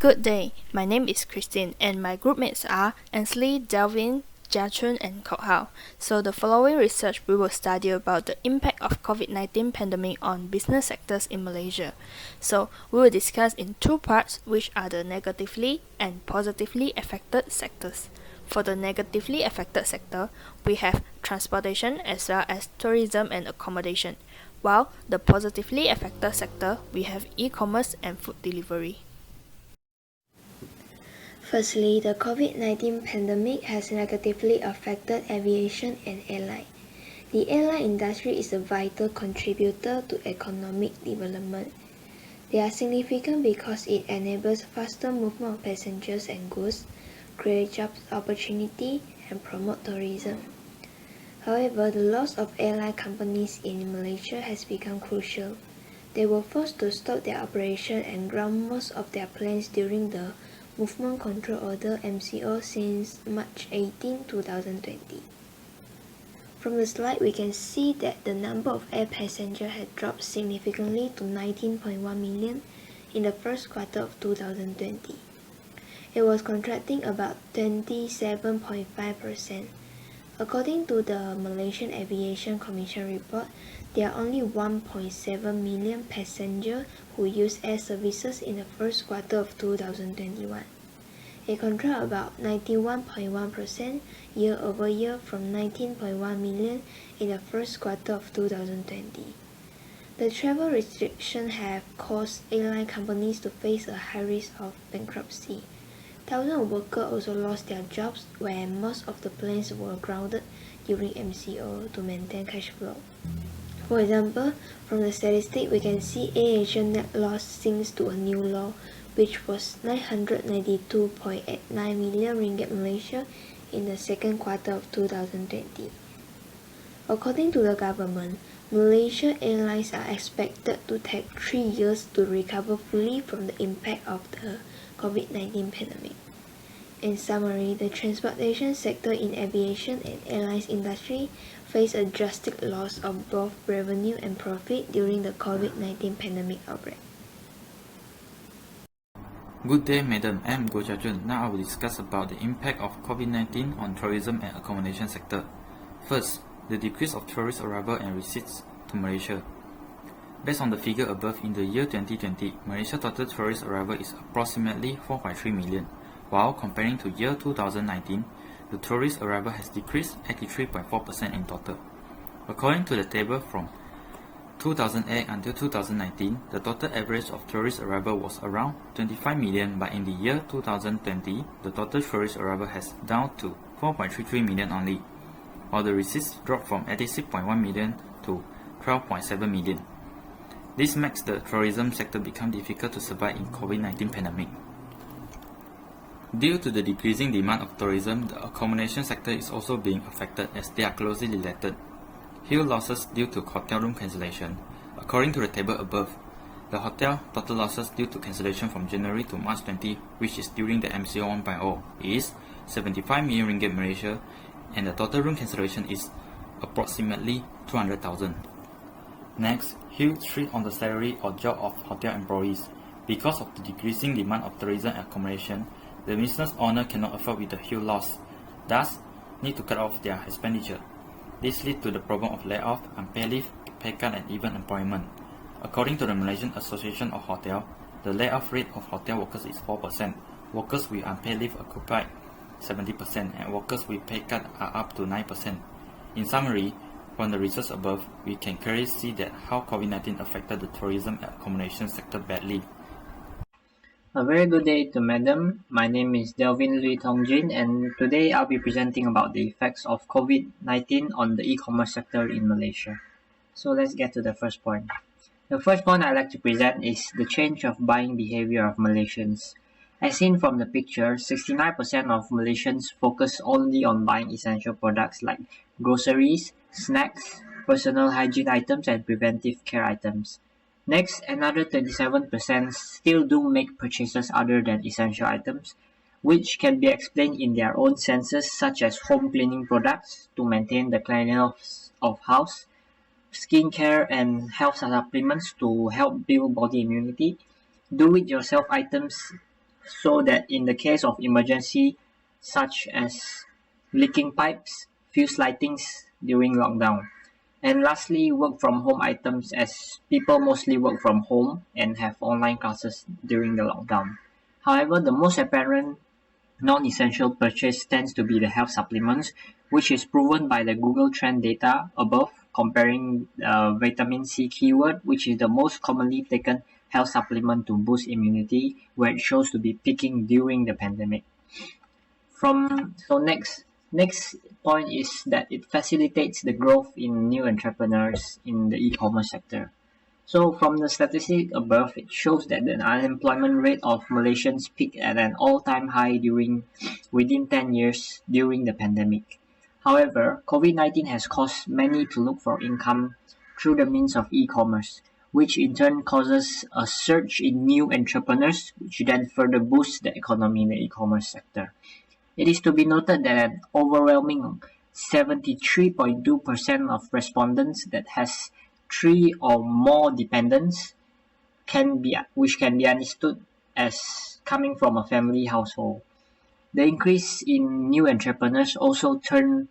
Good day, my name is Christine and my groupmates are Ansley, Delvin, Jiachun and Kok Hao. So the following research we will study about the impact of COVID-19 pandemic on business sectors in Malaysia. So we will discuss in two parts, which are the negatively and positively affected sectors. For the negatively affected sector, we have transportation as well as tourism and accommodation, while the positively affected sector, we have e-commerce and food delivery. Firstly, the COVID-19 pandemic has negatively affected aviation and airline. The airline industry is a vital contributor to economic development. They are significant because it enables faster movement of passengers and goods, create job opportunity, and promote tourism. However, the loss of airline companies in Malaysia has become crucial. They were forced to stop their operation and ground most of their planes during the Movement Control Order (MCO) since March 18, 2020. From the slide, we can see that the number of air passengers had dropped significantly to 19.1 million in the first quarter of 2020. It was contracting about 27.5%. According to the Malaysian Aviation Commission report, there are only 1.7 million passengers who use air services in the first quarter of 2021. It contracted about 91.1% year-over-year from 19.1 million in the first quarter of 2020. The travel restrictions have caused airline companies to face a high risk of bankruptcy. Thousands of workers also lost their jobs where most of the planes were grounded during MCO to maintain cash flow. For example, from the statistic we can see AirAsia net loss sinks to a new low, which was 992.89 million ringgit Malaysia in the second quarter of 2020. According to the government, Malaysia Airlines are expected to take 3 years to recover fully from the impact of the COVID-19 pandemic. In summary, the transportation sector in aviation and airlines industry faced a drastic loss of both revenue and profit during the COVID-19 pandemic outbreak. Good day, Madam. I'm Go Jiachun. Now I will discuss about the impact of COVID-19 on tourism and accommodation sector. First, the decrease of tourist arrival and receipts to Malaysia. Based on the figure above, in the year 2020, Malaysia total tourist arrival is approximately 4.3 million, while comparing to year 2019, the tourist arrival has decreased 83.4% in total. According to the table from 2008 until 2019, the total average of tourist arrival was around 25 million, but in the year 2020, the total tourist arrival has down to 4.33 million only, while the receipts dropped from 86.1 million to 12.7 million. This makes the tourism sector become difficult to survive in COVID-19 pandemic. Due to the decreasing demand of tourism, the accommodation sector is also being affected as they are closely related. Huge losses due to hotel room cancellation. According to the table above, the hotel total losses due to cancellation from January to March 20, which is during the MCO 1.0, is 75 million ringgit Malaysia, and the total room cancellation is approximately 200,000. Next, huge threat on the salary or job of hotel employees. Because of the decreasing demand of tourism and accommodation, the business owner cannot afford with the huge loss, thus need to cut off their expenditure. This leads to the problem of layoff, unpaid leave, pay cut and even employment. According to the Malaysian Association of Hotel, the layoff rate of hotel workers is 4%, workers with unpaid leave occupy 70%, and workers with pay cut are up to 9%. In summary, from the research above, we can clearly see that how COVID-19 affected the tourism and accommodation sector badly. A very good day to Madam. My name is Delvin Lui Tongjin, and today I'll be presenting about the effects of COVID-19 on the e-commerce sector in Malaysia. So let's get to the first point. The first point I'd like to present is the change of buying behavior of Malaysians. As seen from the picture, 69% of Malaysians focus only on buying essential products like groceries, snacks, personal hygiene items, and preventive care items. Next, another 27% still do make purchases other than essential items, which can be explained in their own senses, such as home cleaning products to maintain the cleanliness of house, skincare and health supplements to help build body immunity, do-it-yourself items so that in the case of emergency, such as leaking pipes, fuse lightings during lockdown. And lastly, work from home items, as people mostly work from home and have online classes during the lockdown. However, the most apparent non-essential purchase tends to be the health supplements, which is proven by the Google Trend data above, comparing vitamin C keyword, which is the most commonly taken health supplement to boost immunity, where it shows to be peaking during the pandemic. Next point is that it facilitates the growth in new entrepreneurs in the e-commerce sector. So from the statistic above, it shows that the unemployment rate of Malaysians peaked at an all-time high within 10 years during the pandemic. However, COVID-19 has caused many to look for income through the means of e-commerce, which in turn causes a surge in new entrepreneurs, which then further boosts the economy in the e-commerce sector. It is to be noted that an overwhelming 73.2% of respondents that has 3 or more dependents which can be understood as coming from a family household. The increase in new entrepreneurs also turned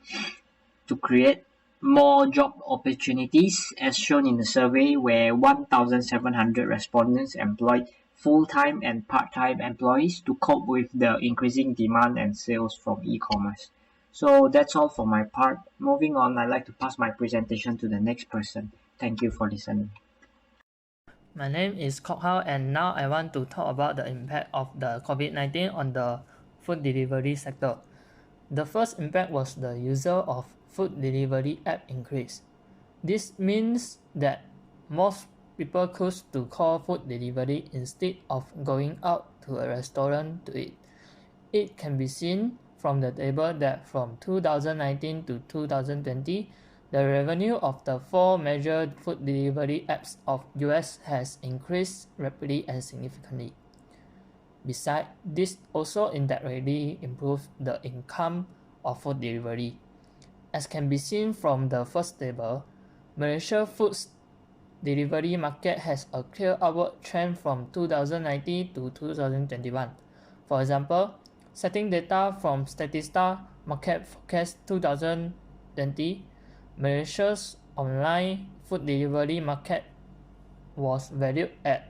to create more job opportunities, as shown in the survey, where 1,700 respondents employed full-time and part-time employees to cope with the increasing demand and sales from e-commerce. So that's all for my part. Moving on, I'd like to pass my presentation to the next person. Thank you for listening. My name is Kok Hao, and now I want to talk about the impact of the COVID-19 on the food delivery sector. The first impact was the user of food delivery app increase. This means that most people choose to call food delivery instead of going out to a restaurant to eat. It can be seen from the table that from 2019 to 2020, the revenue of the 4 major food delivery apps of US has increased rapidly and significantly. Besides, this also indirectly improves the income of food delivery. As can be seen from the first table, Malaysia food's delivery market has a clear upward trend from 2019 to 2021. For example, citing data from Statista Market Forecast 2020, Malaysia's online food delivery market was valued at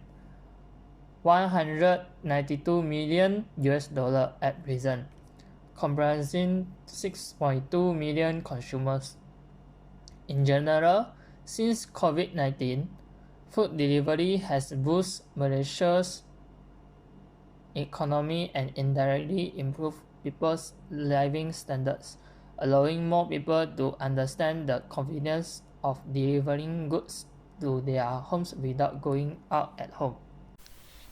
192 million US dollar at present, comprising 6.2 million consumers. In general, since COVID-19, food delivery has boosted Malaysia's economy and indirectly improved people's living standards, allowing more people to understand the convenience of delivering goods to their homes without going out at home.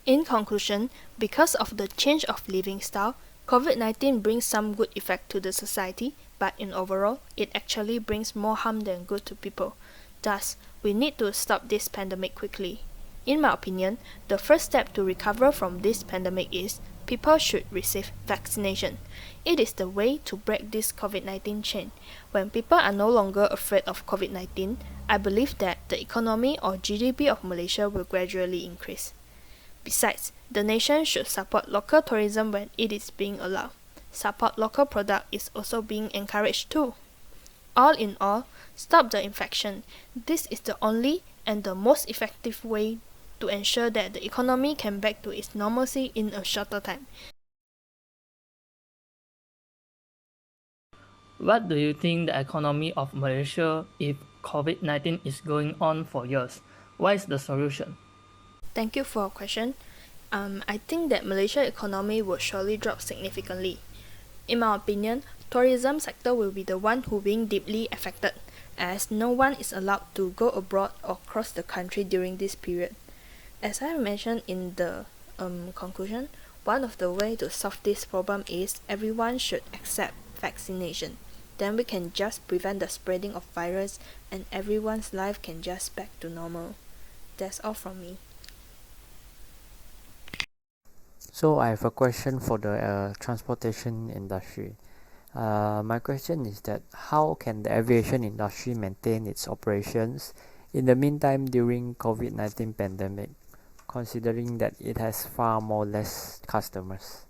In conclusion, because of the change of living style, COVID-19 brings some good effect to the society, but in overall, it actually brings more harm than good to people. Thus, we need to stop this pandemic quickly. In my opinion, the first step to recover from this pandemic is people should receive vaccination. It is the way to break this COVID-19 chain. When people are no longer afraid of COVID-19, I believe that the economy or GDP of Malaysia will gradually increase. Besides, the nation should support local tourism when it is being allowed. Support local product is also being encouraged too. All in all, stop the infection. This is the only and the most effective way to ensure that the economy can back to its normalcy in a shorter time. What do you think the economy of Malaysia if COVID-19 is going on for years? What is the solution? Thank you for your question. I think that Malaysia economy will surely drop significantly. In my opinion, tourism sector will be the one who being deeply affected, as no one is allowed to go abroad or cross the country during this period. As I mentioned in the conclusion, one of the way to solve this problem is everyone should accept vaccination. Then we can just prevent the spreading of virus and everyone's life can just back to normal. That's all from me. So I have a question for the transportation industry. My question is that how can the aviation industry maintain its operations in the meantime during COVID-19 pandemic? considering that it has far more less customers?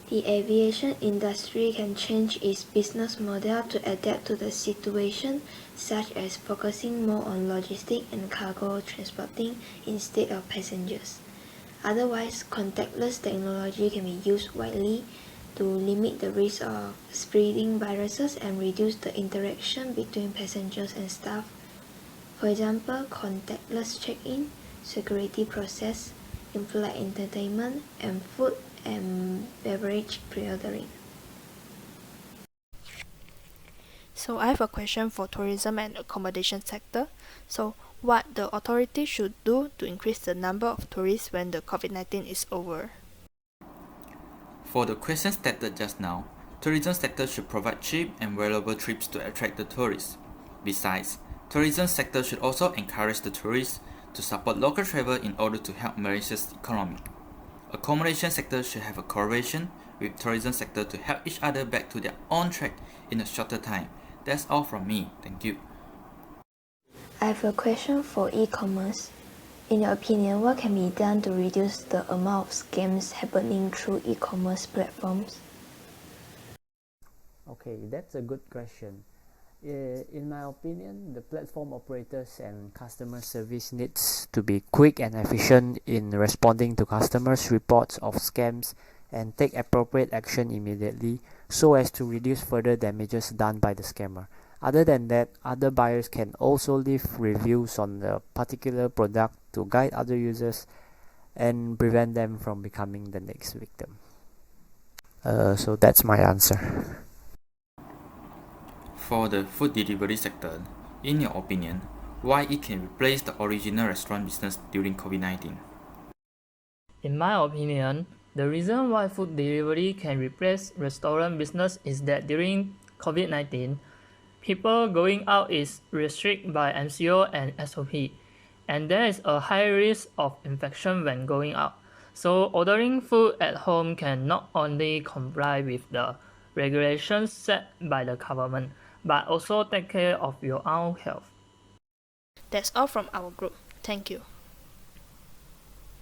The aviation industry can change its business model to adapt to the situation, such as focusing more on logistics and cargo transporting instead of passengers. Otherwise, contactless technology can be used widely to limit the risk of spreading viruses and reduce the interaction between passengers and staff. For example, contactless check-in, security process, in-flight entertainment, and food and beverage pre-ordering. So I have a question for tourism and accommodation sector. So what the authority should do to increase the number of tourists when the COVID-19 is over? For the question stated just now, tourism sector should provide cheap and valuable trips to attract the tourists. Besides, tourism sector should also encourage the tourists to support local travel in order to help Malaysia's economy. Accommodation sector should have a collaboration with tourism sector to help each other back to their own track in a shorter time. That's all from me. Thank you. I have a question for e-commerce. In your opinion, what can be done to reduce the amount of scams happening through e-commerce platforms? Okay, that's a good question. In my opinion, the platform operators and customer service needs to be quick and efficient in responding to customers' reports of scams and take appropriate action immediately so as to reduce further damages done by the scammer. Other than that, other buyers can also leave reviews on the particular product to guide other users and prevent them from becoming the next victim. So that's my answer. For the food delivery sector, in your opinion, why it can replace the original restaurant business during COVID-19? In my opinion, the reason why food delivery can replace restaurant business is that during COVID-19, people going out is restricted by MCO and SOP, and there is a high risk of infection when going out. So ordering food at home can not only comply with the regulations set by the government, but also take care of your own health. That's all from our group. Thank you.